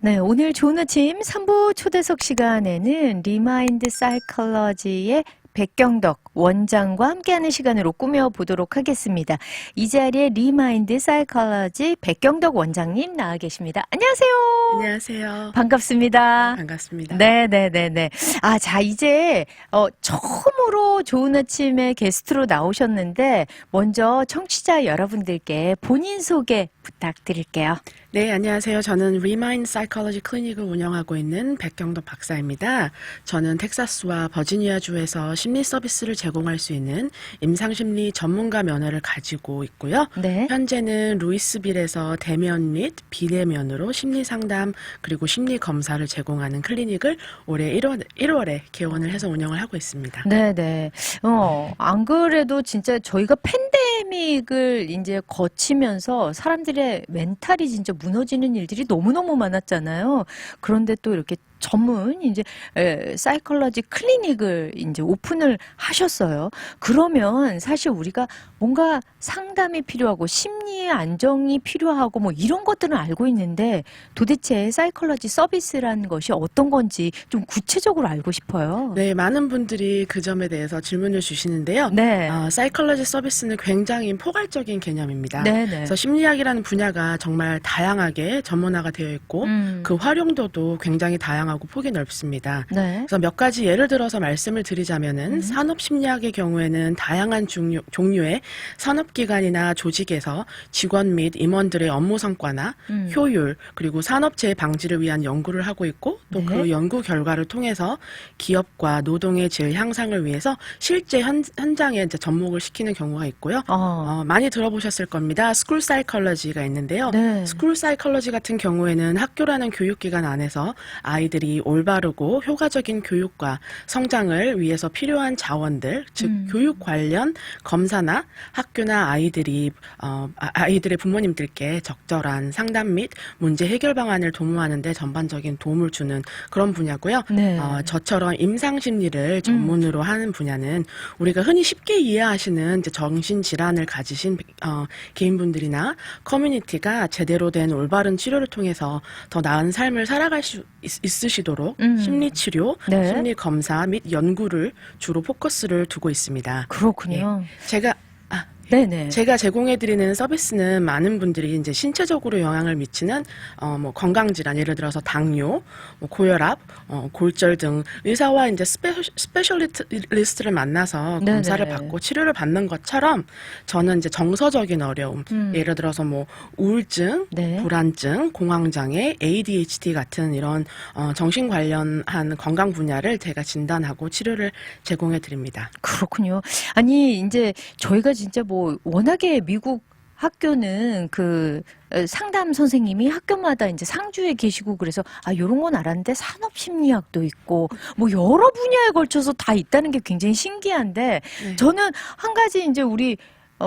네, 오늘 좋은 아침 3부 초대석 시간에는 리마인드 사이컬러지의 백경덕 원장과 함께하는 시간으로 꾸며보도록 하겠습니다. 이 자리에 리마인드 사이컬러지 백경덕 원장님 나와 계십니다. 안녕하세요. 안녕하세요. 반갑습니다. 반갑습니다. 네네네네. 아, 자, 이제, 처음으로 좋은 아침에 게스트로 나오셨는데, 먼저 청취자 여러분들께 본인 소개 부탁드릴게요. 네, 안녕하세요. 저는 Remind Psychology 클리닉을 운영하고 있는 백경덕 박사입니다. 저는 텍사스와 버지니아주에서 심리 서비스를 제공할 수 있는 임상심리 전문가 면허를 가지고 있고요. 네. 현재는 루이스빌에서 대면 및 비대면으로 심리 상담 그리고 심리 검사를 제공하는 클리닉을 올해 1월에 개원을 해서 운영을 하고 있습니다. 네네. 안 그래도 진짜 저희가 팬데믹을 이제 거치면서 사람들의 멘탈이 진짜 무너지는 일들이 너무너무 많았잖아요. 그런데 또 이렇게 전문 이제 사이컬러지 클리닉을 이제 오픈을 하셨어요. 그러면 사실 우리가 뭔가 상담이 필요하고 심리의 안정이 필요하고 뭐 이런 것들은 알고 있는데 도대체 사이컬러지 서비스라는 것이 어떤 건지 좀 구체적으로 알고 싶어요. 네, 많은 분들이 그 점에 대해서 질문을 주시는데요. 네. 사이컬러지 서비스는 굉장히 포괄적인 개념입니다. 네네. 그래서 심리학이라는 분야가 정말 다양하게 전문화가 되어 있고 그 활용도도 굉장히 다양하고 폭이 넓습니다. 네. 그래서 몇 가지 예를 들어서 말씀을 드리자면은 산업심리학의 경우에는 다양한 종류의 산업기관이나 조직에서 직원 및 임원들의 업무 성과나 효율 그리고 산업재해 방지를 위한 연구를 하고 있고 또 그 네. 연구 결과를 통해서 기업과 노동의 질 향상을 위해서 실제 현장에 이제 접목을 시키는 경우가 있고요. 많이 들어보셨을 겁니다. 스쿨 사이컬러지가 있는데요. 네. 스쿨 사이컬러지 같은 경우에는 학교라는 교육기관 안에서 아이들이 올바르고 효과적인 교육과 성장을 위해서 필요한 자원들, 즉 교육 관련 검사나 학교나 아이들의 부모님들께 적절한 상담 및 문제 해결 방안을 도모하는 데 전반적인 도움을 주는 그런 분야고요. 네. 저처럼 임상심리를 전문으로 하는 분야는 우리가 흔히 쉽게 이해하시는 이제 정신질환을 가지신 개인분들이나 커뮤니티가 제대로 된 올바른 치료를 통해서 더 나은 삶을 살아갈 수 있으시도록 심리치료, 네. 심리검사 및 연구를 주로 포커스를 두고 있습니다. 그렇군요. 네네. 제가 제공해드리는 서비스는 많은 분들이 이제 신체적으로 영향을 미치는 뭐 건강질환, 예를 들어서 당뇨, 뭐 고혈압, 골절 등 의사와 이제 스페셜리스트를 만나서 네네. 검사를 받고 치료를 받는 것처럼 저는 이제 정서적인 어려움, 예를 들어서 뭐 우울증, 네. 불안증, 공황장애, ADHD 같은 이런 정신 관련한 건강 분야를 제가 진단하고 치료를 제공해드립니다. 그렇군요. 아니, 이제 저희가 진짜 뭐 워낙에 미국 학교는 상담 선생님이 학교마다 이제 상주에 계시고 그래서 요런 건 알았는데 산업심리학도 있고 뭐 여러 분야에 걸쳐서 다 있다는 게 굉장히 신기한데 네. 저는 한 가지 이제 우리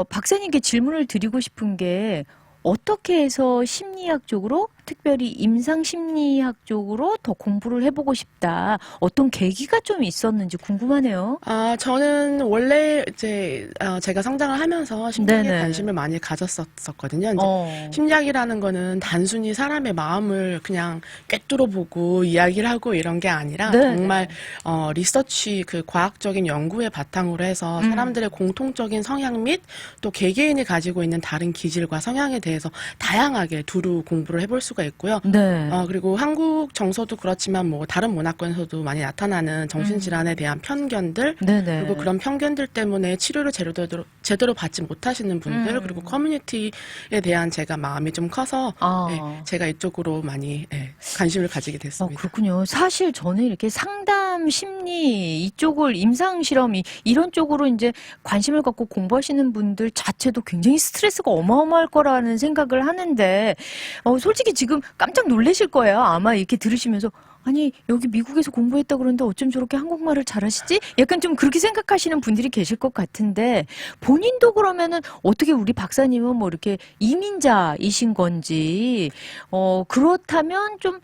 박사님께 질문을 드리고 싶은 게 어떻게 해서 심리학 쪽으로 특별히 임상심리학 쪽으로 더 공부를 해보고 싶다. 어떤 계기가 좀 있었는지 궁금하네요. 저는 원래 이제 제가 성장을 하면서 심리학에 네네. 관심을 많이 가졌었거든요. 이제 심리학이라는 거는 단순히 사람의 마음을 그냥 꿰뚫어 보고 이야기를 하고 이런 게 아니라 네네. 정말 리서치 그 과학적인 연구에 바탕으로 해서 사람들의 공통적인 성향 및 또 개개인이 가지고 있는 다른 기질과 성향에 대해서 다양하게 두루 공부를 해볼 수가 있고요. 네. 그리고 한국 정서도 그렇지만 뭐 다른 문화권에서도 많이 나타나는 정신질환에 대한 편견들 네네. 그리고 그런 편견들 때문에 치료를 제대로 받지 못하시는 분들 그리고 커뮤니티에 대한 제가 마음이 좀 커서 제가 이쪽으로 많이 관심을 가지게 됐습니다. 그렇군요. 사실 저는 이렇게 상담 심리 이쪽을 임상 실험 이런 쪽으로 이제 관심을 갖고 공부하시는 분들 자체도 굉장히 스트레스가 어마어마할 거라는 생각을 하는데 솔직히 지금 깜짝 놀라실 거예요. 아마 이렇게 들으시면서 아니 여기 미국에서 공부했다 그러는데 어쩜 저렇게 한국말을 잘하시지? 약간 좀 그렇게 생각하시는 분들이 계실 것 같은데 본인도 그러면은 어떻게 우리 박사님은 뭐 이렇게 이민자이신 건지 그렇다면 좀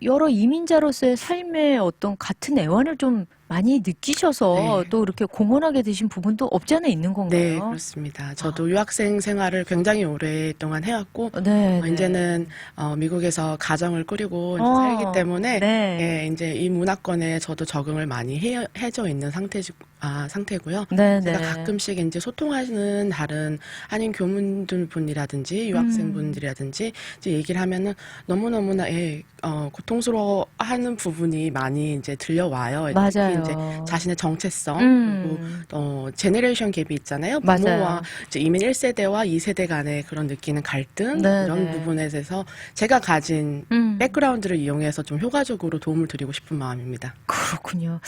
여러 이민자로서의 삶의 어떤 같은 애환을 좀 많이 느끼셔서 네. 또 이렇게 공헌하게 되신 부분도 없지 않아 있는 네, 건가요? 그렇습니다. 저도 유학생 생활을 굉장히 오랫동안 해왔고, 네, 네. 이제는 미국에서 가정을 꾸리고 이제 어, 살기 때문에 네. 예, 이제 이 문화권에 저도 적응을 많이 해져 있는 상태고요. 네, 제가 네. 가끔씩 이제 소통하는 다른 한인 교문분이라든지 유학생분들이라든지 이제 얘기를 하면은 너무너무나 고통스러워하는 부분이 많이 이제 들려와요. 특히 맞아요. 이제 자신의 정체성 그리고 제네레이션 갭이 있잖아요. 맞아요. 부모와 이제 이민 1세대와 2세대 간의 그런 느끼는 갈등 네, 이런 네. 부분에 대해서 제가 가진 백그라운드를 이용해서 좀 효과적으로 도움을 드리고 싶은 마음입니다. 그렇군요.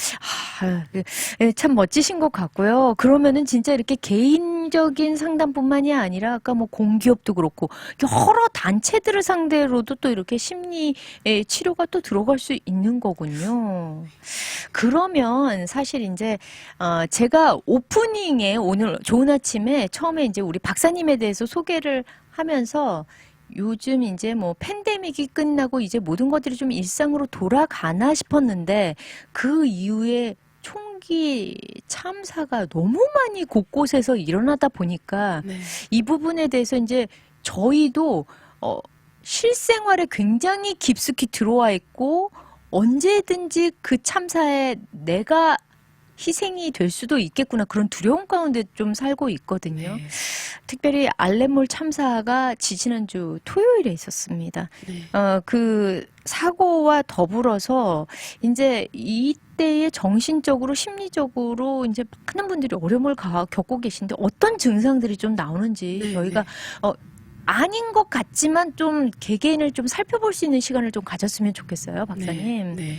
참 멋지신 것 같고요. 그러면은 진짜 이렇게 개인적인 상담뿐만이 아니라 아까 뭐 공기업도 그렇고 여러 단체들을 상대로도 또 이렇게 심리 치료가 또 들어갈 수 있는 거군요. 그러면 사실 이제 제가 오프닝에 오늘 좋은 아침에 처음에 이제 우리 박사님에 대해서 소개를 하면서 요즘 이제 뭐 팬데믹이 끝나고 이제 모든 것들이 좀 일상으로 돌아가나 싶었는데 그 이후에 총기 참사가 너무 많이 곳곳에서 일어나다 보니까 네. 이 부분에 대해서 이제 저희도 실생활에 굉장히 깊숙이 들어와 있고 언제든지 그 참사에 내가 희생이 될 수도 있겠구나 그런 두려움 가운데 좀 살고 있거든요. 네. 특별히 알렌몰 참사가 지지난주 토요일에 있었습니다. 네. 그 사고와 더불어서 이제 이때에 정신적으로 심리적으로 이제 많은 분들이 어려움을 겪고 계신데 어떤 증상들이 좀 나오는지 네, 저희가 네. 아닌 것 같지만 좀 개개인을 좀 살펴볼 수 있는 시간을 좀 가졌으면 좋겠어요, 박사님. 네.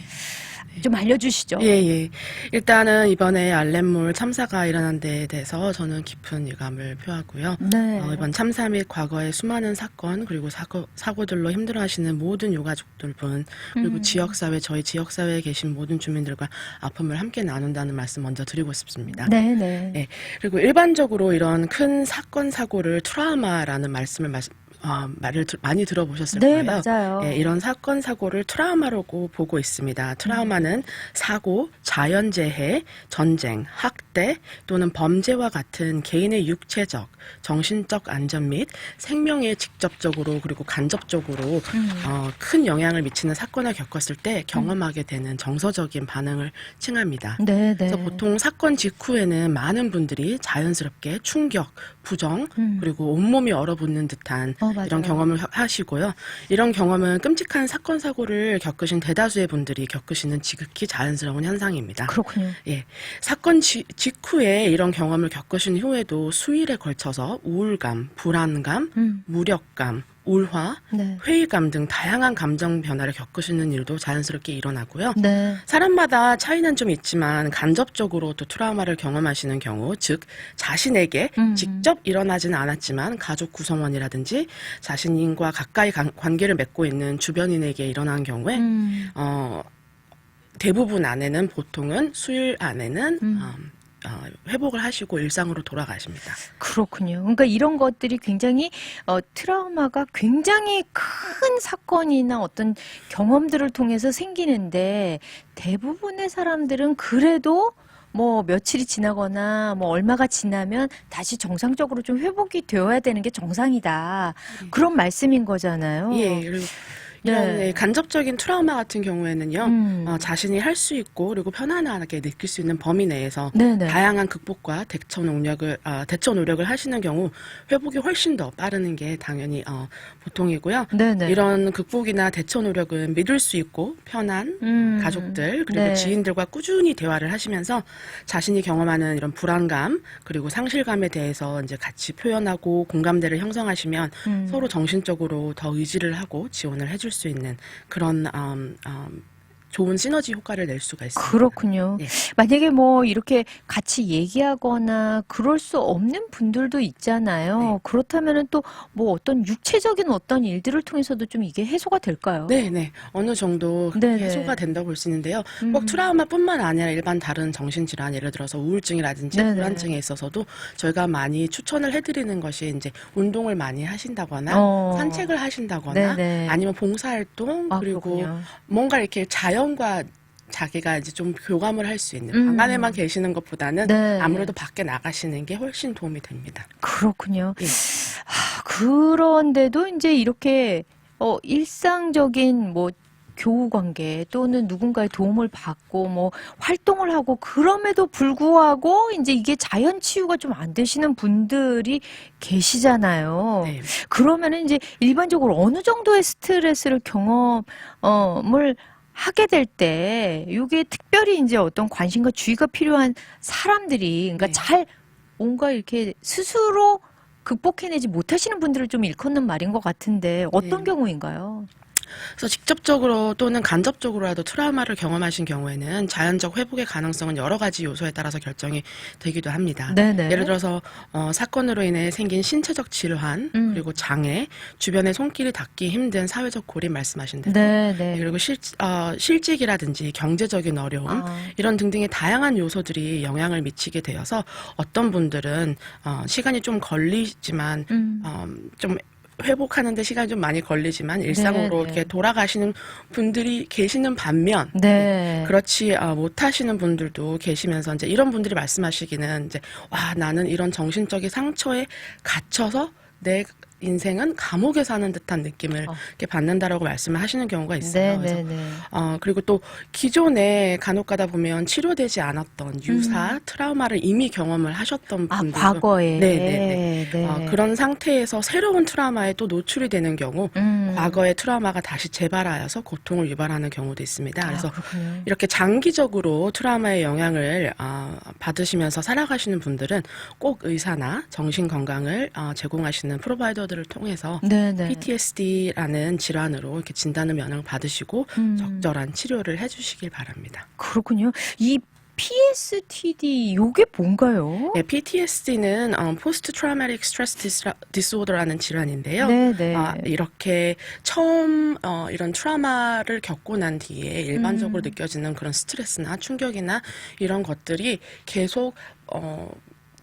좀 알려주시죠. 예. 일단은 이번에 알렌몰 참사가 일어난 데에 대해서 저는 깊은 유감을 표하고요. 네. 이번 참사 및 과거의 수많은 사건 그리고 사고들로 힘들어하시는 모든 유가족들분 그리고 지역사회 저희 지역사회에 계신 모든 주민들과 아픔을 함께 나눈다는 말씀 먼저 드리고 싶습니다. 네. 예, 그리고 일반적으로 이런 큰 사건 사고를 트라우마라는 말을 많이 들어보셨을 네, 거예요. 맞아요. 예, 이런 사건 사고를 트라우마라고 보고 있습니다. 트라우마는 사고, 자연재해, 전쟁, 학대 또는 범죄와 같은 개인의 육체적, 정신적 안전 및 생명에 직접적으로 그리고 간접적으로 큰 영향을 미치는 사건을 겪었을 때 경험하게 되는 정서적인 반응을 칭합니다. 네. 그래서 보통 사건 직후에는 많은 분들이 자연스럽게 충격, 부정, 그리고 온몸이 얼어붙는 듯한 맞아요. 이런 경험을 하시고요. 이런 경험은 끔찍한 사건, 사고를 겪으신 대다수의 분들이 겪으시는 지극히 자연스러운 현상입니다. 그렇군요. 예. 사건 직후에 이런 경험을 겪으신 후에도 수일에 걸쳐서 우울감, 불안감, 무력감, 울화, 네. 회의감 등 다양한 감정 변화를 겪으시는 일도 자연스럽게 일어나고요. 네. 사람마다 차이는 좀 있지만 간접적으로 또 트라우마를 경험하시는 경우, 즉 자신에게 직접 일어나지는 않았지만 가족 구성원이라든지 자신과 가까이 관계를 맺고 있는 주변인에게 일어난 경우에 대부분 안에는 보통은 수일 안에는 회복을 하시고 일상으로 돌아가십니다. 그렇군요. 그러니까 이런 것들이 굉장히 트라우마가 굉장히 큰 사건이나 어떤 경험들을 통해서 생기는데 대부분의 사람들은 그래도 뭐 며칠이 지나거나 뭐 얼마가 지나면 다시 정상적으로 좀 회복이 되어야 되는 게 정상이다. 그런 말씀인 거잖아요. 예, 그리고 이런 네. 간접적인 트라우마 같은 경우에는요, 자신이 할 수 있고 그리고 편안하게 느낄 수 있는 범위 내에서 네네. 다양한 극복과 대처 노력을 하시는 경우 회복이 훨씬 더 빠르는 게 당연히 보통이고요. 네네. 이런 극복이나 대처 노력은 믿을 수 있고 편한 가족들 그리고 네. 지인들과 꾸준히 대화를 하시면서 자신이 경험하는 이런 불안감 그리고 상실감에 대해서 이제 같이 표현하고 공감대를 형성하시면 서로 정신적으로 더 의지를 하고 지원을 해줄 수 있는 그런 좋은 시너지 효과를 낼 수가 있습니다. 그렇군요. 예. 만약에 뭐 이렇게 같이 얘기하거나 그럴 수 없는 분들도 있잖아요. 네. 그렇다면은 또 뭐 어떤 육체적인 어떤 일들을 통해서도 좀 이게 해소가 될까요? 네. 어느 정도 네네. 해소가 된다고 볼 수 있는데요. 꼭 트라우마뿐만 아니라 일반 다른 정신질환, 예를 들어서 우울증이라든지 네네. 불안증에 있어서도 저희가 많이 추천을 해드리는 것이 이제 운동을 많이 하신다거나 산책을 하신다거나 네네. 아니면 봉사활동 그리고 그렇군요. 뭔가 이렇게 자연과 자기가 이제 좀 교감을 할 수 있는 방 안에만 계시는 것보다는 네. 아무래도 밖에 나가시는 게 훨씬 도움이 됩니다. 그렇군요. 예. 그런데도 이제 이렇게 일상적인 뭐 교우 관계 또는 누군가의 도움을 받고 뭐 활동을 하고 그럼에도 불구하고 이제 이게 자연 치유가 좀 안 되시는 분들이 계시잖아요. 네. 그러면은 이제 일반적으로 어느 정도의 스트레스를 경험을 하게 될 때 이게 특별히 이제 어떤 관심과 주의가 필요한 사람들이 그러니까 네. 잘 뭔가 이렇게 스스로 극복해내지 못하시는 분들을 좀 일컫는 말인 것 같은데 어떤 네. 경우인가요? 그래서 직접적으로 또는 간접적으로라도 트라우마를 경험하신 경우에는 자연적 회복의 가능성은 여러 가지 요소에 따라서 결정이 되기도 합니다. 네네. 예를 들어서 사건으로 인해 생긴 신체적 질환, 그리고 장애, 주변의 손길이 닿기 힘든 사회적 고립 말씀하신 대로, 네네. 그리고 실직이라든지 경제적인 어려움, 이런 등등의 다양한 요소들이 영향을 미치게 되어서 어떤 분들은 시간이 좀 걸리지만 좀 회복하는데 시간이 좀 많이 걸리지만 일상으로 네, 이렇게 네. 돌아가시는 분들이 계시는 반면 네. 그렇지 못하시는 분들도 계시면서 이제 이런 분들이 말씀하시기는 이제 와 나는 이런 정신적인 상처에 갇혀서 내 인생은 감옥에 사는 듯한 느낌을 이렇게 받는다라고 말씀을 하시는 경우가 있어요. 그래서 네네네. 그리고 또 기존에 간혹 가다 보면 치료되지 않았던 유사 트라우마를 이미 경험을 하셨던 분들도 과거에. 네네네. 네. 그런 상태에서 새로운 트라우마에 또 노출이 되는 경우 과거의 트라우마가 다시 재발하여서 고통을 유발하는 경우도 있습니다. 그래서 그렇군요. 이렇게 장기적으로 트라우마의 영향을 받으시면서 살아가시는 분들은 꼭 의사나 정신건강을 제공하시는 프로바이더들을 통해서 네네. PTSD라는 질환으로 이렇게 진단을 면허를 받으시고 적절한 치료를 해주시길 바랍니다. 그렇군요. 이 PSTD 요게 뭔가요? 네, PTSD는 Post Traumatic Stress Disorder라는 질환인데요. 네네. 이렇게 처음 이런 트라우마를 겪고 난 뒤에 일반적으로 느껴지는 그런 스트레스나 충격이나 이런 것들이 계속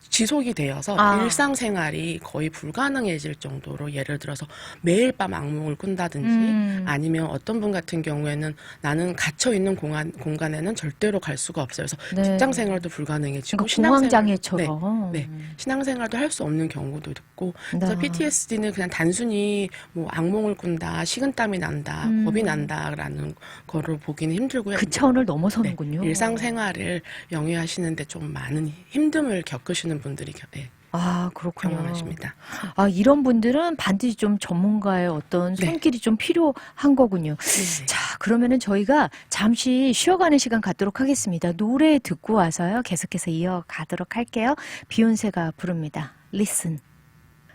지속이 되어서 일상생활이 거의 불가능해질 정도로 예를 들어서 매일 밤 악몽을 꾼다든지 아니면 어떤 분 같은 경우에는 나는 갇혀있는 공간에는 절대로 갈 수가 없어요. 그래서 네. 직장생활도 불가능해지고 그러니까 공황장애처럼. 네, 신앙생활도 할 수 없는 경우도 있고 그래서 네. PTSD는 그냥 단순히 뭐 악몽을 꾼다, 식은땀이 난다, 겁이 난다라는 거를 보기는 힘들고요. 그 차원을 넘어서는군요. 네, 일상생활을 영위하시는데 좀 많은 힘듦을 겪으시는 분들이 그렇군요. 경험하십니다. 이런 분들은 반드시 좀 전문가의 어떤 네. 손길이 좀 필요한 거군요. 네. 자, 그러면은 저희가 잠시 쉬어가는 시간 갖도록 하겠습니다. 노래 듣고 와서요. 계속해서 이어가도록 할게요. 비욘세가 부릅니다. Listen.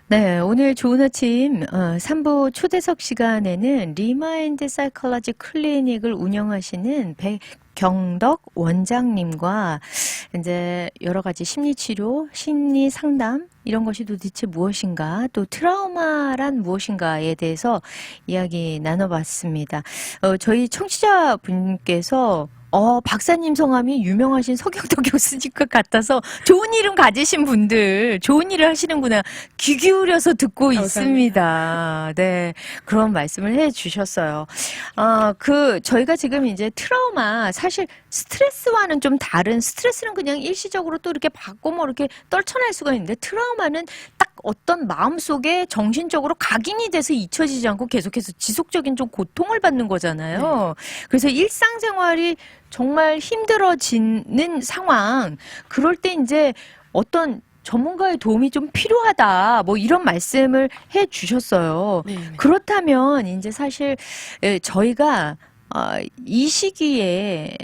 네, 오늘 좋은 아침 3부 초대석 시간에는 리마인드 사이콜로지 클리닉을 운영하시는 백경덕 원장님과 이제 여러 가지 심리 치료, 심리 상담 이런 것이 도대체 무엇인가, 또 트라우마란 무엇인가에 대해서 이야기 나눠봤습니다. 저희 청취자분께서 박사님 성함이 유명하신 서경덕 교수님 것 같아서 좋은 이름 가지신 분들, 좋은 일을 하시는구나. 귀 기울여서 듣고 감사합니다. 있습니다. 네. 그런 말씀을 해 주셨어요. 저희가 지금 이제 트라우마, 사실 스트레스와는 좀 다른, 스트레스는 그냥 일시적으로 또 이렇게 받고 뭐 이렇게 떨쳐낼 수가 있는데 트라우마는 딱 어떤 마음속에 정신적으로 각인이 돼서 잊혀지지 않고 계속해서 지속적인 좀 고통을 받는 거잖아요. 그래서 일상생활이 정말 힘들어지는 상황, 그럴 때 이제 어떤 전문가의 도움이 좀 필요하다, 뭐 이런 말씀을 해 주셨어요. 네. 그렇다면 이제 사실 저희가 이 시기에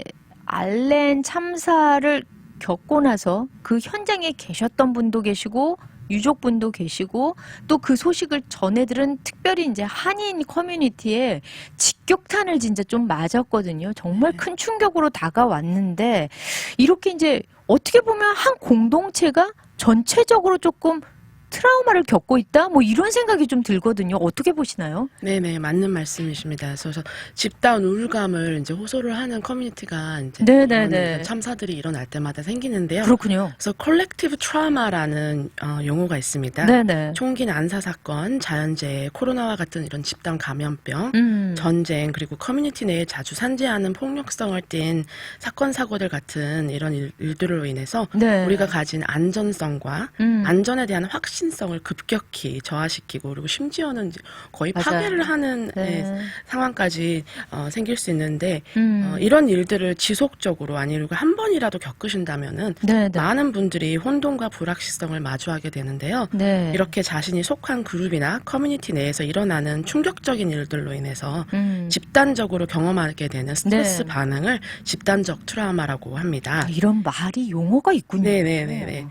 알렌 참사를 겪고 나서 그 현장에 계셨던 분도 계시고 유족분도 계시고 또 그 소식을 전해들은 특별히 이제 한인 커뮤니티에 직격탄을 진짜 좀 맞았거든요. 정말 큰 충격으로 다가왔는데 이렇게 이제 어떻게 보면 한 공동체가 전체적으로 조금 트라우마를 겪고 있다? 뭐 이런 생각이 좀 들거든요. 어떻게 보시나요? 네네, 맞는 말씀이십니다. 그래서 집단 우울감을 이제 호소를 하는 커뮤니티가 이제 네네네. 이런 참사들이 일어날 때마다 생기는데요. 그렇군요. 그래서 콜렉티브 트라우마라는 용어가 있습니다. 네네. 총기 난사 사건, 자연재해, 코로나와 같은 이런 집단 감염병, 전쟁, 그리고 커뮤니티 내에 자주 산재하는 폭력성을 띤 사건 사고들 같은 이런 일들로 인해서 네. 우리가 가진 안전성과 안전에 대한 확신성을 급격히 저하시키고, 그리고 심지어는 이제 거의 맞아요. 파괴를 하는 네. 상황까지 생길 수 있는데, 음. 이런 일들을 지속적으로 아니면 한 번이라도 겪으신다면은 네네. 많은 분들이 혼돈과 불확실성을 마주하게 되는데요. 네. 이렇게 자신이 속한 그룹이나 커뮤니티 내에서 일어나는 충격적인 일들로 인해서 집단적으로 경험하게 되는 스트레스 네. 반응을 집단적 트라우마라고 합니다. 아, 이런 말이 용어가 있군요. 네네네네.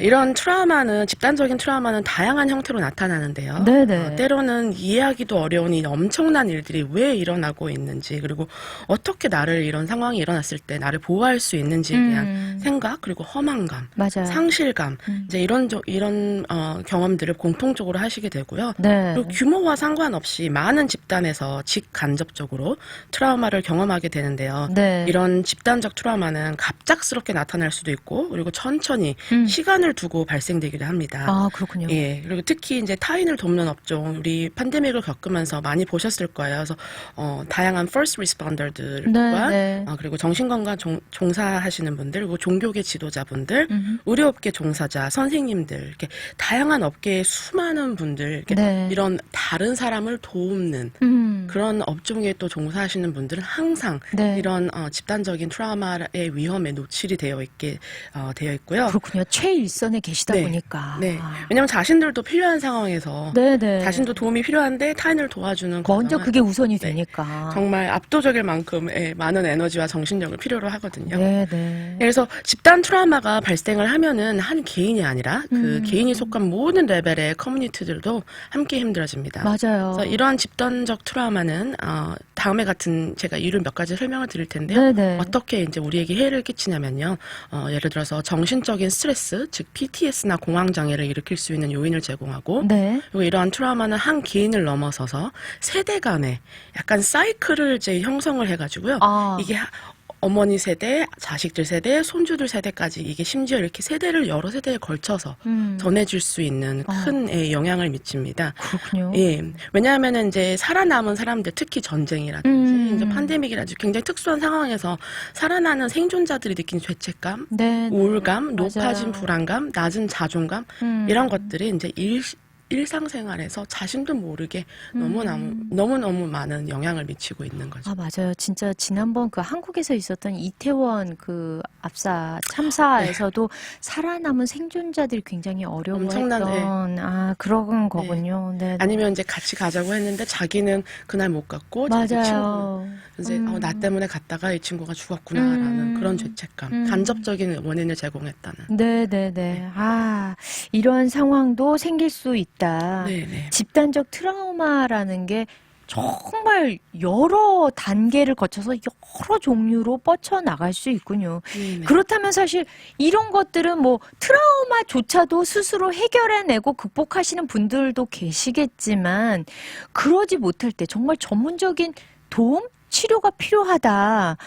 이런 트라우마는, 집단적인 트라우마는 다양한 형태로 나타나는데요. 네네. 때로는 이해하기도 어려운 이 엄청난 일들이 왜 일어나고 있는지, 그리고 어떻게 나를 이런 상황이 일어났을 때 나를 보호할 수 있는지에 대한 생각, 그리고 허망감, 맞아요. 상실감, 이제 이런 경험들을 공통적으로 하시게 되고요. 네. 그리고 규모와 상관없이 많은 집단에서 직간접적으로 트라우마를 경험하게 되는데요. 네. 이런 집단적 트라우마는 갑작스럽게 나타날 수도 있고, 그리고 천천히 시간을 두고 발생되기도 합니다. 아, 그렇군요. 예, 그리고 특히 이제 타인을 돕는 업종, 우리 팬데믹을 겪으면서 많이 보셨을 거예요. 그래서 다양한 first responder들과 네. 그리고 정신건강 종사하시는 분들, 그리고 종교계 지도자분들, 의료업계 종사자, 선생님들, 이렇게 다양한 업계의 수많은 분들, 이렇게 네. 이런 다른 사람을 돕는 그런 업종에 또 종사하시는 분들은 항상 네. 이런 집단적인 트라우마의 위험에 노출이 되어 있고요. 그렇군요. 최일선에 계시다 네. 보니까. 네. 아. 왜냐하면 자신들도 필요한 상황에서 네네. 자신도 도움이 필요한데 타인을 도와주는 먼저 과정은 그게 우선이 네. 되니까. 정말 압도적일 만큼의 많은 에너지와 정신력을 필요로 하거든요. 네네. 그래서 집단 트라우마가 발생을 하면은 한 개인이 아니라 그 개인이 속한 모든 레벨의 커뮤니티들도 함께 힘들어집니다. 맞아요. 그래서 이러한 집단적 트라우마는 다음에 같은 제가 이유를 몇 가지 설명을 드릴 텐데요. 네네. 어떻게 이제 우리에게 해를 끼치냐면요. 예를 들어서 정신적인 스트레스, 즉 PTS나 공황 장애를 일으킬 수 있는 요인을 제공하고, 네. 그리고 이러한 트라우마는 한 개인을 넘어서서 세대 간에 약간 사이클을 이제 형성을 해가지고요. 아. 이게 어머니 세대, 자식들 세대, 손주들 세대까지, 이게 심지어 이렇게 세대를 여러 세대에 걸쳐서 전해질 수 있는 큰 영향을 미칩니다. 그렇군요. 예. 왜냐하면은 이제 살아남은 사람들, 특히 전쟁이라든지 이제 팬데믹이라든지 굉장히 특수한 상황에서 살아나는 생존자들이 느낀 죄책감, 네. 우울감, 높아진 맞아요. 불안감, 낮은 자존감, 이런 것들이 이제 일상생활에서 자신도 모르게 너무너무 많은 영향을 미치고 있는 거죠. 아, 맞아요. 진짜 지난번 그 한국에서 있었던 이태원 그 압사 참사에서도 살아남은 생존자들이 굉장히 엄청난, 어려워했던 그런 거군요. 네. 아니면 이제 같이 가자고 했는데 자기는 그날 못 갔고 자기 친구 맞아요. 이제 나 때문에 갔다가 이 친구가 죽었구나라는 그런 죄책감, 간접적인 원인을 제공했다는. 네네네. 아, 이런 상황도 생길 수 있다. 네네. 집단적 트라우마라는 게 정말 여러 단계를 거쳐서 여러 종류로 뻗쳐나갈 수 있군요. 네네. 그렇다면 사실 이런 것들은 뭐 트라우마조차도 스스로 해결해내고 극복하시는 분들도 계시겠지만 그러지 못할 때 정말 전문적인 도움? 치료가 필요하다.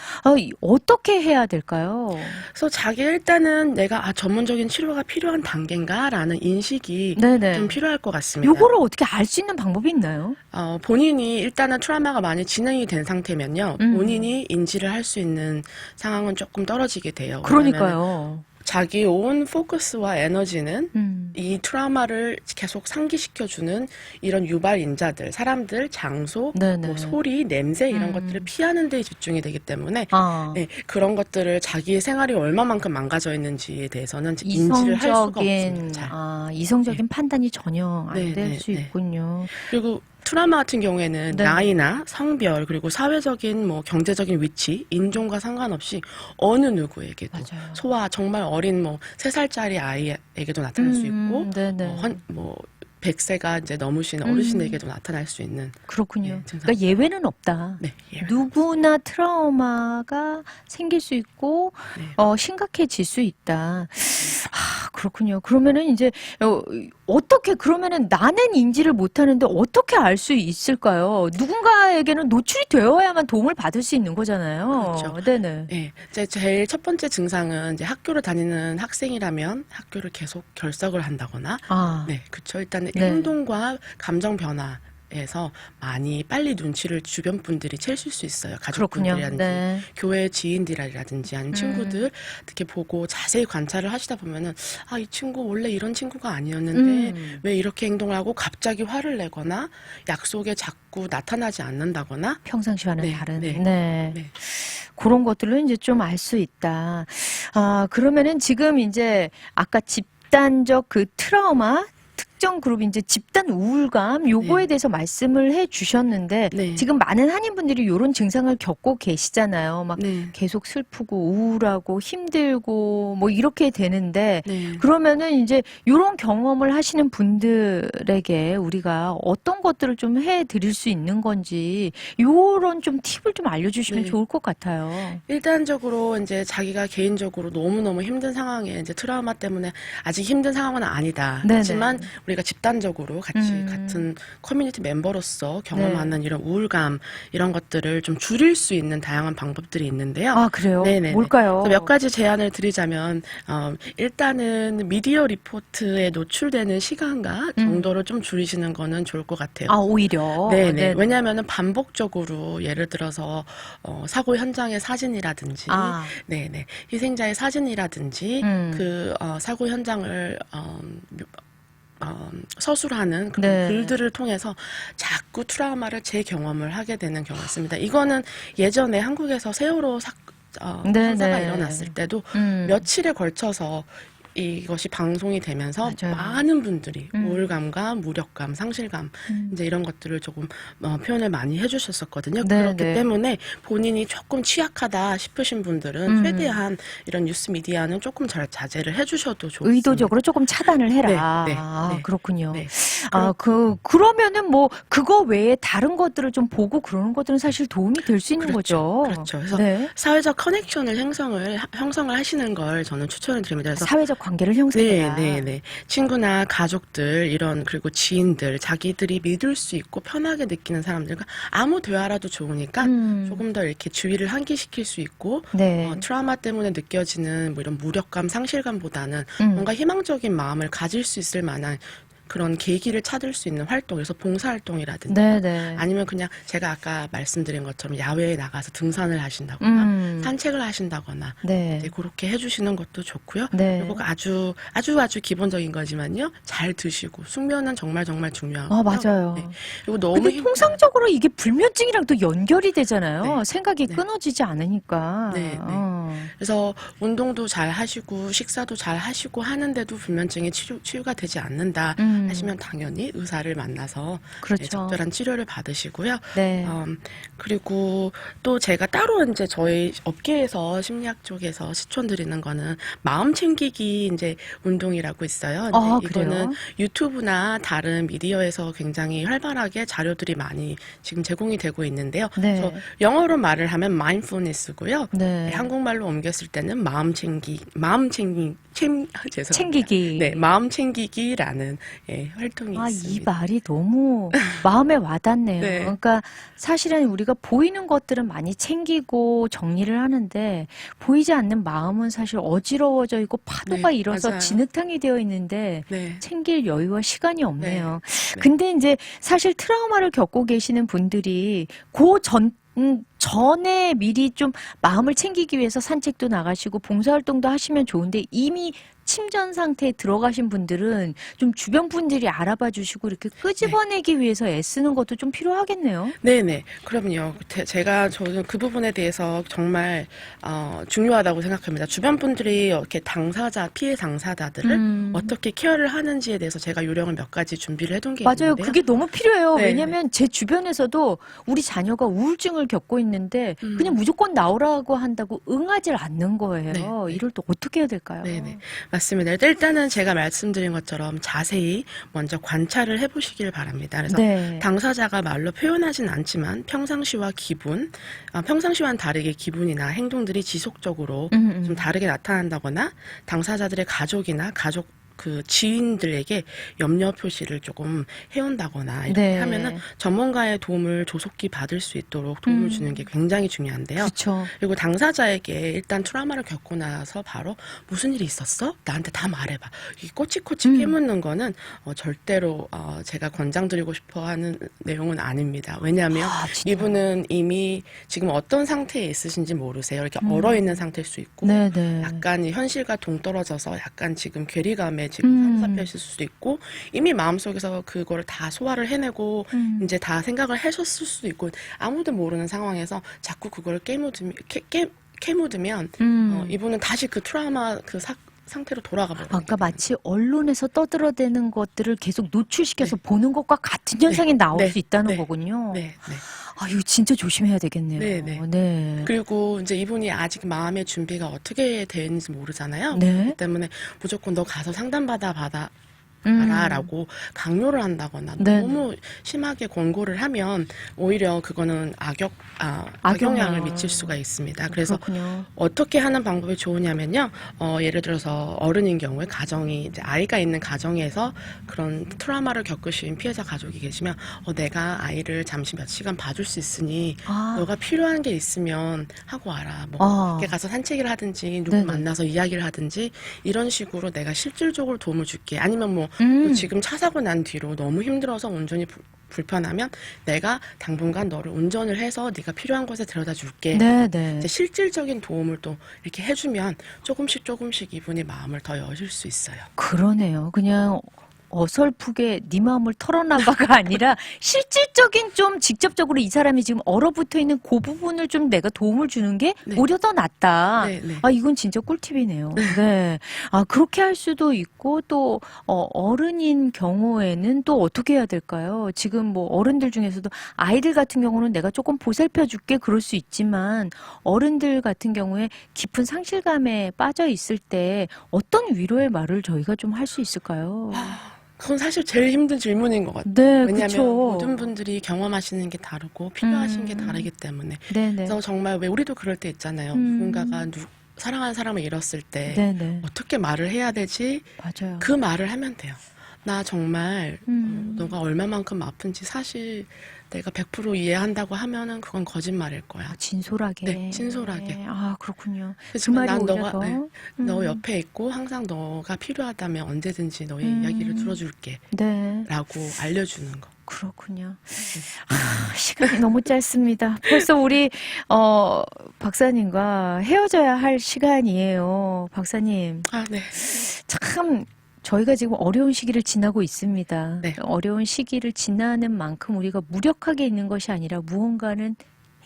어떻게 해야 될까요? 그래서 자기 일단은 내가 전문적인 치료가 필요한 단계인가라는 인식이 네네. 좀 필요할 것 같습니다. 요거를 어떻게 알 수 있는 방법이 있나요? 본인이 일단은 트라우마가 많이 진행이 된 상태면요. 본인이 인지를 할 수 있는 상황은 조금 떨어지게 돼요. 왜냐하면 그러니까요. 자기 온 포커스와 에너지는 이 트라우마를 계속 상기시켜주는 이런 유발인자들, 사람들, 장소, 네네. 뭐 소리, 냄새 이런 것들을 피하는 데 집중이 되기 때문에 네, 그런 것들을 자기의 생활이 얼마만큼 망가져 있는지에 대해서는 인지를 할 수가 없습니다. 잘. 이성적인 판단이 전혀 안 네, 될 네, 수 네. 있군요. 그리고 트라우마 같은 경우에는 네. 나이나 성별, 그리고 사회적인 뭐 경제적인 위치, 인종과 상관없이 어느 누구에게도 맞아요. 소아 정말 어린 뭐 3살짜리 아이에게도 나타날 수 있고 네네. 100세가 이제 넘으신 어르신에게도 나타날 수 있는 그렇군요. 네, 증상. 그러니까 예외는 없다. 네, 예. 누구나 트라우마가 생길 수 있고 네. 심각해질 수 있다. 그렇군요. 그러면은 이제 어떻게 그러면은 나는 인지를 못하는데 어떻게 알 수 있을까요? 누군가에게는 노출이 되어야만 도움을 받을 수 있는 거잖아요. 그렇죠. 네네. 네, 이제 제일 첫 번째 증상은 이제 학교를 다니는 학생이라면 학교를 계속 결석을 한다거나, 네, 그렇죠. 일단 네. 행동과 감정 변화에서 많이 빨리 눈치를 주변 분들이 채실 수 있어요. 그렇군요. 가족분들이라든지 네. 교회 지인들이라든지 아니면 친구들 이렇게 보고 자세히 관찰을 하시다 보면은 이 친구 원래 이런 친구가 아니었는데 왜 이렇게 행동을 하고 갑자기 화를 내거나 약속에 자꾸 나타나지 않는다거나 평상시와는 네, 다른. 네. 네. 네. 그런 것들로 이제 좀 알 수 있다. 그러면은 지금 이제 아까 집단적 그 트라우마, 특정 그룹 이제 집단 우울감 요거에 네. 대해서 말씀을 해 주셨는데 네. 지금 많은 한인분들이 요런 증상을 겪고 계시잖아요. 막 네. 계속 슬프고 우울하고 힘들고 뭐 이렇게 되는데 네. 그러면은 이제 요런 경험을 하시는 분들에게 우리가 어떤 것들을 좀 해 드릴 수 있는 건지 요런 좀 팁을 좀 알려주시면 네. 좋을 것 같아요. 일단적으로 이제 자기가 개인적으로 너무너무 힘든 상황에 이제 트라우마 때문에 아직 힘든 상황은 아니다. 네네. 하지만 우리가 집단적으로 같이 음. 같은 커뮤니티 멤버로서 경험하는 이런 우울감 이런 것들을 좀 줄일 수 있는 다양한 방법들이 있는데요. 그래요? 네네네. 뭘까요? 그래서 몇 가지 제안을 드리자면 일단은 미디어 리포트에 노출되는 시간과 정도를 좀 줄이시는 거는 좋을 것 같아요. 오히려. 네네. 네네. 왜냐하면은 반복적으로 예를 들어서 사고 현장의 사진이라든지, 네네. 희생자의 사진이라든지 그 사고 현장을 서술하는 그런 네. 글들을 통해서 자꾸 트라우마를 재경험을 하게 되는 경우가 있습니다. 이거는 예전에 한국에서 세월호 참사가 일어났을 때도 며칠에 걸쳐서 이것이 방송이 되면서 맞아요. 많은 분들이 우울감과 무력감, 상실감 이제 이런 것들을 조금 표현을 많이 해주셨었거든요. 네, 그렇기 네. 때문에 본인이 조금 취약하다 싶으신 분들은 최대한 이런 뉴스 미디어는 조금 잘 자제를 해주셔도 좋습니다. 의도적으로 조금 차단을 해라. 네, 네, 네. 그렇군요. 네. 그러면은 뭐 그거 외에 다른 것들을 좀 보고 그러는 것들은 사실 도움이 될 수 있는 그렇죠. 거죠. 그렇죠. 그래서 네. 사회적 커넥션을 형성을 하시는 걸 저는 추천을 드립니다. 그래서 사회적 관계를 형성해라. 네. 친구나 가족들 그리고 지인들 자기들이 믿을 수 있고 편하게 느끼는 사람들과 아무 대화라도 좋으니까 조금 더 이렇게 주의를 환기시킬 수 있고 네. 트라우마 때문에 느껴지는 뭐 이런 무력감, 상실감보다는 뭔가 희망적인 마음을 가질 수 있을 만한 그런 계기를 찾을 수 있는 활동, 그래서 봉사활동이라든지 네네. 아니면 그냥 제가 아까 말씀드린 것처럼 야외에 나가서 등산을 하신다거나 산책을 하신다거나 네. 이제 그렇게 해주시는 것도 좋고요. 네. 그리고 아주 기본적인 거지만요. 잘 드시고 숙면은 정말 중요하고요. 맞아요. 네. 그리고 너무 근데 통상적으로 이게 불면증이랑 또 연결이 되잖아요. 네. 생각이 네. 끊어지지 않으니까. 네. 그래서 운동도 잘 하시고 식사도 잘 하시고 하는데도 불면증이 치유가 되지 않는다 하시면 당연히 의사를 만나서 그렇죠. 네, 적절한 치료를 받으시고요. 네. 그리고 또 제가 따로 이제 저희 업계에서 심리학 쪽에서 추천드리는 거는 마음 챙기기 이제 운동이라고 있어요. 근데 이거는 그래요? 유튜브나 다른 미디어에서 굉장히 활발하게 자료들이 많이 지금 제공이 되고 있는데요. 네. 그래서 영어로 말을 하면 mindfulness고요. 네. 한국말로 옮겼을 때는 죄송합니다. 챙기기. 네, 마음 챙기기라는 활동이 이 있습니다. 말이 너무 마음에 와닿네요. 네. 그러니까 사실은 우리가 보이는 것들은 많이 챙기고 정리를 하는데 보이지 않는 마음은 사실 어지러워져 있고 파도가 네, 일어서 맞아요. 진흙탕이 되어 있는데 네. 챙길 여유와 시간이 없네요. 네. 근데 이제 사실 트라우마를 겪고 계시는 분들이 전에 미리 좀 마음을 챙기기 위해서 산책도 나가시고 봉사활동도 하시면 좋은데 이미 침전 상태에 들어가신 분들은 좀 주변 분들이 알아봐 주시고 이렇게 끄집어내기 위해서 애쓰는 것도 좀 필요하겠네요. 네네. 그럼요. 저는 그 부분에 대해서 정말 중요하다고 생각합니다. 주변 분들이 이렇게 피해 당사자들을 어떻게 케어를 하는지에 대해서 제가 요령을 몇 가지 준비를 해둔 게 맞아요. 있는데요. 그게 너무 필요해요. 네. 왜냐하면 제 주변에서도 우리 자녀가 우울증을 겪고 있는데 그냥 무조건 나오라고 한다고 응하질 않는 거예요. 네. 이럴 때 어떻게 해야 될까요? 네네. 맞습니다. 일단은 제가 말씀드린 것처럼 자세히 먼저 관찰을 해보시길 바랍니다. 그래서 네. 당사자가 말로 표현하진 않지만 평상시와 평상시와는 다르게 기분이나 행동들이 지속적으로 좀 다르게 나타난다거나 당사자들의 가족이나 가족 그 지인들에게 염려 표시를 조금 해온다거나 이렇게 네. 하면은 전문가의 도움을 조속히 받을 수 있도록 도움을 주는 게 굉장히 중요한데요. 그렇죠. 그리고 당사자에게 일단 트라우마를 겪고 나서 바로 무슨 일이 있었어? 나한테 다 말해봐. 이 꼬치꼬치 캐묻는 거는 절대로 제가 권장드리고 싶어하는 내용은 아닙니다. 왜냐하면 진짜요? 이분은 이미 지금 어떤 상태에 있으신지 모르세요. 이렇게 얼어 있는 상태일 수 있고 네네. 약간 현실과 동떨어져서 약간 지금 괴리감에 지금 삼사표실 수도 있고 이미 마음속에서 그거를 다 소화를 해내고 이제 다 생각을 하셨을 수도 있고 아무도 모르는 상황에서 자꾸 그걸 캐묻으면 이분은 다시 그 트라우마 그 상태로 돌아가 버려요. 아까 마치 언론에서 떠들어대는 것들을 계속 노출시켜서 보는 것과 같은 현상이 나올 네. 수 있다는 네. 거군요. 네, 네. 아, 이거 진짜 조심해야 되겠네요. 네, 네. 네. 그리고 이제 이분이 아직 마음의 준비가 어떻게 되는지 모르잖아요. 네. 그렇기 때문에 무조건 너 가서 라고 강요를 한다거나 네, 너무 심하게 권고를 하면 오히려 그거는 악영향을 미칠 수가 있습니다. 그래서 그렇군요. 어떻게 하는 방법이 좋으냐면요. 예를 들어서 어른인 경우에 가정이 이제 아이가 있는 가정에서 그런 트라우마를 겪으신 피해자 가족이 계시면 내가 아이를 잠시 몇 시간 봐줄 수 있으니 너가 필요한 게 있으면 하고 와라. 뭐 밖에 가서 산책을 하든지 누구 네네. 만나서 이야기를 하든지 이런 식으로 내가 실질적으로 도움을 줄게. 아니면 뭐 지금 차 사고 난 뒤로 너무 힘들어서 운전이 불편하면 내가 당분간 너를 운전을 해서 네가 필요한 곳에 데려다 줄게. 네네. 이제 실질적인 도움을 또 이렇게 해주면 조금씩 이분의 마음을 더 여실 수 있어요. 그러네요. 그냥 어설프게 네 마음을 털어놔봐가 아니라 실질적인 좀 직접적으로 이 사람이 지금 얼어붙어 있는 그 부분을 좀 내가 도움을 주는 게 네. 오히려 더 낫다. 네, 네. 아, 이건 진짜 꿀팁이네요. 네. 아, 그렇게 할 수도 있고 또 어른인 경우에는 또 어떻게 해야 될까요? 지금 뭐 어른들 중에서도 아이들 같은 경우는 내가 조금 보살펴 줄게 그럴 수 있지만 어른들 같은 경우에 깊은 상실감에 빠져 있을 때 어떤 위로의 말을 저희가 좀 할 수 있을까요? 그건 사실 제일 힘든 질문인 것 같아요. 네, 왜냐하면 그쵸. 모든 분들이 경험하시는 게 다르고 필요하신 게 다르기 때문에. 네네. 그래서 정말 왜 우리도 그럴 때 있잖아요. 누군가가 사랑하는 사람을 잃었을 때 네네. 어떻게 말을 해야 되지? 맞아요. 그 말을 하면 돼요. 나 정말 너가 얼마만큼 아픈지 사실 내가 100% 이해한다고 하면은 그건 거짓말일 거야. 진솔하게. 네, 진솔하게. 아, 그렇군요. 그 그렇지만 말이 난 오히려 너가 더. 너 옆에 있고 항상 너가 필요하다면 언제든지 너의 이야기를 들어줄게. 네. 라고 알려주는 거. 그렇군요. 아, 시간이 너무 짧습니다. 벌써 우리 박사님과 헤어져야 할 시간이에요. 박사님. 아, 네. 참 저희가 지금 어려운 시기를 지나고 있습니다. 네. 어려운 시기를 지나는 만큼 우리가 무력하게 있는 것이 아니라 무언가는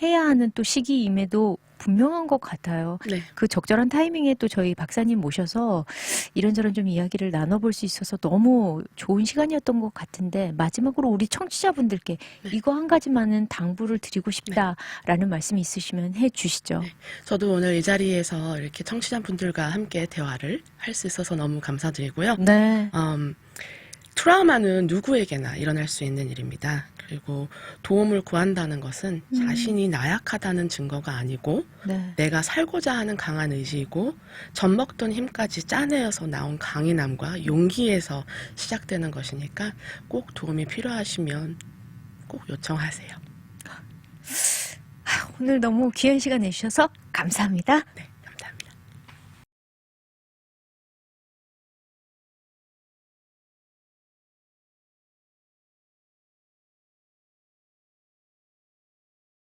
해야 하는 또 시기임에도 분명한 것 같아요. 네. 그 적절한 타이밍에 또 저희 박사님 모셔서 이런저런 좀 이야기를 나눠볼 수 있어서 너무 좋은 시간이었던 것 같은데 마지막으로 우리 청취자분들께 이거 한 가지만은 당부를 드리고 싶다라는 말씀이 있으시면 해주시죠. 네. 저도 오늘 이 자리에서 이렇게 청취자분들과 함께 대화를 할 수 있어서 너무 감사드리고요. 네. 트라우마는 누구에게나 일어날 수 있는 일입니다. 그리고 도움을 구한다는 것은 자신이 나약하다는 증거가 아니고 네. 내가 살고자 하는 강한 의지이고 젖먹던 힘까지 짜내어서 나온 강인함과 용기에서 시작되는 것이니까 꼭 도움이 필요하시면 꼭 요청하세요. 오늘 너무 귀한 시간 내주셔서 감사합니다. 네.